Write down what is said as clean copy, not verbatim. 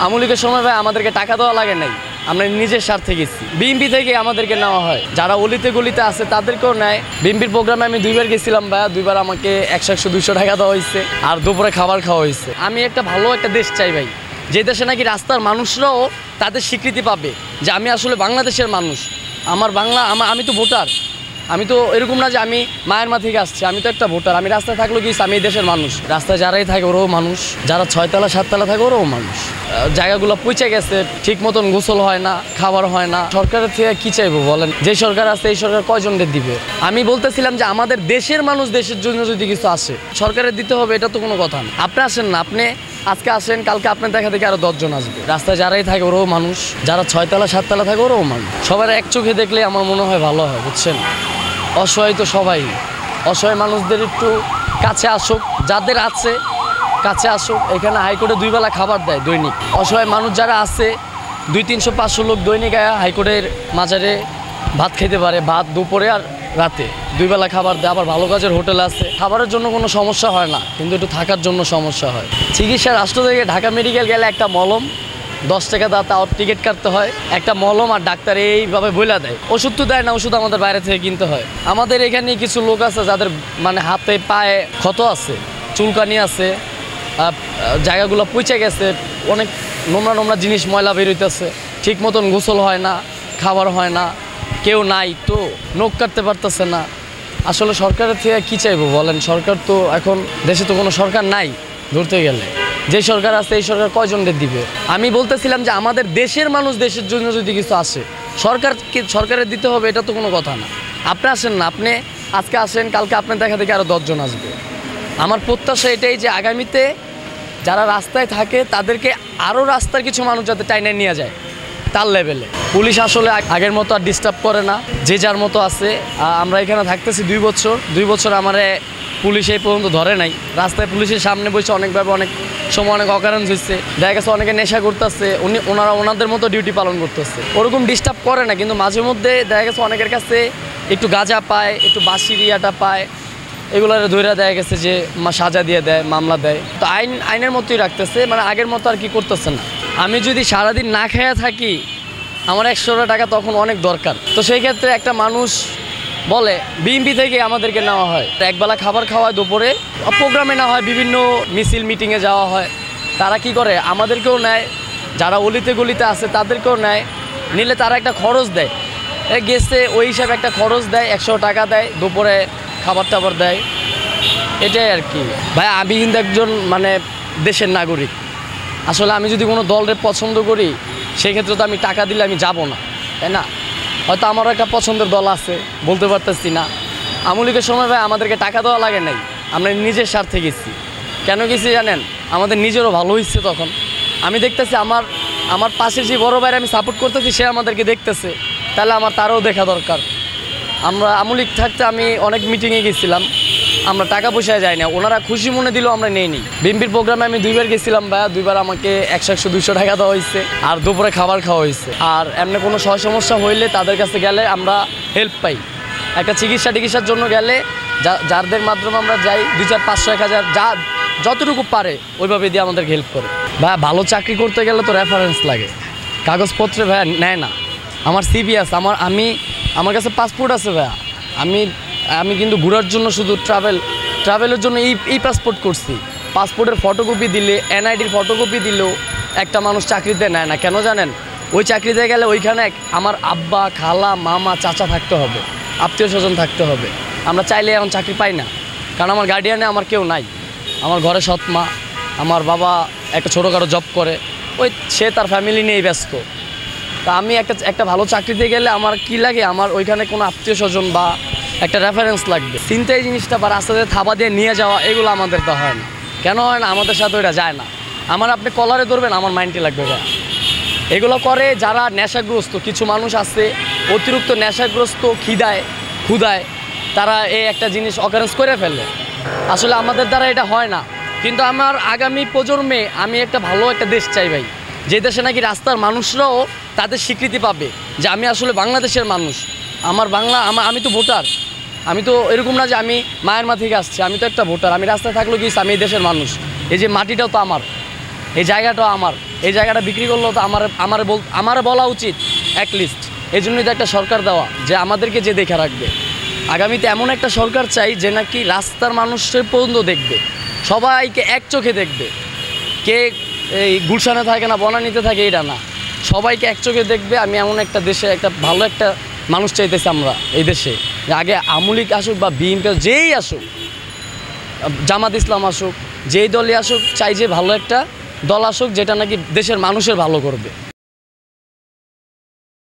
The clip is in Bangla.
আওয়ামী লীগের সময় ভাই আমাদেরকে টাকা দেওয়া লাগে নাই, আমরা নিজের স্বার্থে গেছি। বিএনপি থেকে আমাদেরকে নেওয়া হয়, যারা অলিতে গলিতে আছে তাদেরকেও নেয়। বিএনপির প্রোগ্রামে আমি 2বার গেছিলাম ভাইয়া, 2বার আমাকে 100-200 টাকা দেওয়া হয়েছে, আর দুপুরে খাবার খাওয়া হয়েছে। আমি একটা ভালো একটা দেশ চাই ভাই, যে দেশে নাকি রাস্তার মানুষরাও তাদের স্বীকৃতি পাবে যে আমি আসলে বাংলাদেশের মানুষ, আমার বাংলা, আমি তো ভোটার। আমি তো এরকম না যে আমি মায়ানমার থেকে আসছি, আমি তো একটা ভোটার। আমি রাস্তায় থাকলেও কি আমি এই দেশের মানুষ, রাস্তায় যারাই থাকে ওরাও মানুষ, যারা 6তলা 7তলা থাকে ওরাও মানুষ। জায়গাগুলো পচে গেছে, ঠিক মতন গোসল হয় না, খাবার হয় না। সরকারের থেকে কি চাইবো বলেন? যে সরকার আছে এই সরকার কয়জনদের দিবে? আমি বলতেছিলাম যে আমাদের দেশের মানুষ দেশের জন্য যদি কিছু আসে সরকারের দিতে হবে, এটা তো কোনো কথা না। আপনি আসেন না, আপনি আজকে আসেন, কালকে আপনার দেখা দেখে আরো 10 জন আসবে। রাস্তায় যারাই থাকে ওরাও মানুষ, যারা 6তলা 7তলা থাকে ওরাও মানুষ। সবার এক চোখে দেখলে আমার মনে হয় ভালো হয়, বুঝছেন? অসহায় তো সবাই, অসহায় মানুষদের একটু কাছে আসুক, যাদের আছে কাছে আসুক। এখানে হাইকোর্টে 2 বেলা খাবার দেয় দৈনিক। অসহায় মানুষ যারা আছে 200-300-500 লোক দৈনিক হাইকোর্টের মাজারে ভাত খেতে পারে, ভাত দুপুরে আর রাতে 2 বেলা খাবার দেয়। আবার ভালো কাজের হোটেল আছে, খাবারের জন্য কোনো সমস্যা হয় না, কিন্তু একটু থাকার জন্য সমস্যা হয়। চিকিৎসা রাষ্ট্র থেকে ঢাকা মেডিকেল গেলে একটা মলম 10 টাকা দাও, তাও টিকিট কাটতে হয়। একটা মলম আর ডাক্তার এইভাবে বইলা দেয়, ওষুধ তো দেয় না, ওষুধ আমাদের বাইরে থেকে কিনতে হয়। আমাদের এখানে কিছু লোক আছে যাদের মানে হাতে পায়ে ক্ষত আছে, চুলকানি আছে, জায়গাগুলো পচে গেছে, অনেক নোংরা নোংরা জিনিস ময়লা বেরোইতেছে, ঠিক মতন গোসল হয় না, খাবার হয় না, কেউ নাই তো নখ কাটতে পারতেছে না। আসলে সরকারের থেকে কী চাইবো বলেন? সরকার তো এখন দেশে তো কোনো সরকার নাই ধরতে গেলে। যে সরকার আছে এই সরকার কয়জনদের দিবে? আমি বলতেছিলাম যে আমাদের দেশের মানুষ দেশের জন্য যদি কিছু আসে সরকারের দিতে হবে, এটা তো কোনো কথা না। আপনি আসেন না, আপনি আজকে আসেন, কালকে আপনার দেখা দেখে আরও 10 জন আসবে। আমার প্রত্যাশা এটাই যে আগামীতে যারা রাস্তায় থাকে তাদেরকে আরও রাস্তার কিছু মানুষ যাতে টাইনে নিয়ে যায় তার লেভেলে। পুলিশ আসলে আগের মতো আর ডিস্টার্ব করে না, যে যার মতো আছে। আমরা এখানে থাকতেছি 2 বছর আমারে পুলিশ এই পর্যন্ত ধরে নাই। রাস্তায় পুলিশের সামনে বসে অনেকভাবে অনেক সময় অনেক অকারেন্স হচ্ছে, দেখা গেছে অনেকে নেশা করতেছে, ওনারা ওনাদের মতো ডিউটি পালন করতেছে, ওরকম ডিস্টার্ব করে না। কিন্তু মাঝে মধ্যে দেখা গেছে অনেকের কাছে একটু গাঁজা পায়, একটু বাসির ইয়াটা পায়, এগুলো ধরে দেখা গেছে যে সাজা দিয়ে দেয়, মামলা দেয়। তো আইনের মতোই রাখতেছে, মানে আগের মতো আর কি করতেছে না। আমি যদি সারাদিন না খেয়ে থাকি, আমার 100 টাকা তখন অনেক দরকার। তো সেই ক্ষেত্রে একটা মানুষ বলে বিএনপি থেকে আমাদেরকে নেওয়া হয়, একবেলা খাবার খাওয়ায়, দুপুরে প্রোগ্রামে নেওয়া হয়, বিভিন্ন মিছিল মিটিংয়ে যাওয়া হয়। তারা কি করে আমাদেরকেও নেয়, যারা অলিতে গলিতে আছে তাদেরকেও নেয়, নিলে তারা একটা খরচ দেয়, গেছে ওই হিসাবে একটা খরচ দেয়, 100 টাকা দেয়, দুপুরে খাবার টাবার দেয়, এটাই আর কি। ভাই আমি কিন্তু একজন মানে দেশের নাগরিক। আসলে আমি যদি কোনো দলের পছন্দ করি সেক্ষেত্রে তো আমি টাকা দিলে আমি যাব না, তাই না? হয়তো আমারও একটা পছন্দের দল আছে, বলতে পারতেছি না। আওয়ামী লীগের সময় ভাই আমাদেরকে টাকা দেওয়া লাগে নাই, আমরা নিজের স্বার্থে গেছি। কেন গেছি জানেন? আমাদের নিজেরও ভালো হয়েছে। তখন আমি দেখতেছি আমার পাশের যে বড় ভাইয়ের আমি সাপোর্ট করতেছি, সে আমাদেরকে দেখতেছে, তাহলে আমার তারও দেখা দরকার। আমরা আওয়ামী লীগ থাকতে আমি অনেক মিটিংয়ে গেছিলাম, আমরা টাকা পয়সায় যাই না, ওনারা খুশি মনে দিলেও আমরা নেইনি। বিএনপির প্রোগ্রামে আমি 2বার গেছিলাম ভাইয়া, 2বার আমাকে 100-200 টাকা দেওয়া হয়েছে, আর দুপুরে খাবার খাওয়া হয়েছে। আর এমনি কোনো সমস্যা হইলে তাদের কাছে গেলে আমরা হেল্প পাই। একটা চিকিৎসার জন্য গেলে যাদের মাধ্যমে আমরা যাই, 2-4-500-1000 যা যতটুকু পারে ওইভাবে দিয়ে আমাদেরকে হেল্প করে। ভাইয়া ভালো চাকরি করতে গেলে তো রেফারেন্স লাগে, কাগজপত্রে ভাইয়া নেয় না। আমার সিভি আছে, আমার কাছে পাসপোর্ট আছে ভাইয়া। আমি কিন্তু ঘোরার জন্য শুধু ট্রাভেলের জন্য এই পাসপোর্ট করছি। পাসপোর্টের ফটোকপি দিলে, এনআইডির ফটোকপি দিলেও একটা মানুষ চাকরিতে নেয় না। কেন জানেন? ওই চাকরিতে গেলে ওইখানে আমার আব্বা, খালা, মামা, চাচা থাকতে হবে, আত্মীয় স্বজন থাকতে হবে। আমরা চাইলে এখন চাকরি পাই না, কারণ আমার গার্ডিয়ানে আমার কেউ নাই। আমার ঘরে সৎ মা, আমার বাবা একটা ছোটোখাটো জব করে, সে তার ফ্যামিলি নিয়েই ব্যস্ত। তা আমি একটা ভালো চাকরিতে গেলে আমার কি লাগে, আমার ওইখানে কোনো আত্মীয় স্বজন বা একটা রেফারেন্স লাগবে। চিন্তা এই জিনিসটা বা রাস্তাতে থাবা দিয়ে নিয়ে যাওয়া, এগুলো আমাদের তো হয় না। কেন হয় না? আমাদের সাথে ওইটা যায় না। আপনি কলারে ধরবেন, আমার মাইন্ডে লাগবে ভাই। এগুলো করে যারা নেশাগ্রস্ত, কিছু মানুষ আছে অতিরিক্ত নেশাগ্রস্ত, ক্ষুধায় তারা এই একটা জিনিস অকারেন্স করে ফেলে। আসলে আমাদের দ্বারা এটা হয় না। কিন্তু আমার আগামী প্রজন্মে আমি একটা ভালো একটা দেশ চাই ভাই, যে দেশে নাকি রাস্তার মানুষরাও তাদের স্বীকৃতি পাবে যে আমি আসলে বাংলাদেশের মানুষ, আমার বাংলা, আমি তো ভোটার। আমি তো এরকম না যে আমি মায়ানমার থেকে আসছি, আমি তো একটা ভোটার। আমি রাস্তায় থাকলেও কি আমি এই দেশের মানুষ, এই যে মাটিটাও তো আমার, এই জায়গাটাও আমার। এই জায়গাটা বিক্রি করলেও তো আমার বলা উচিত অ্যাটলিস্ট। এই জন্যই তো একটা সরকার দেওয়া, যে আমাদেরকে যে দেখে রাখবে। আগামীতে এমন একটা সরকার চাই যে নাকি রাস্তার মানুষের পর্যন্ত দেখবে, সবাইকে এক চোখে দেখবে। কে এই গুলশানে থাকে না বনানীতে থাকে এটা না, সবাইকে এক চোখে দেখবে। আমি এমন একটা দেশে একটা ভালো একটা মানুষ চাইতেছি আমরা এই দেশে, যে আগে আওয়ামী লীগ আসুক বা বিএনপি যেই আসুক, জামাত ইসলাম আসুক, যেই দলই আসুক, চাই যে ভালো একটা দল আসুক যেটা নাকি দেশের মানুষের ভালো করবে।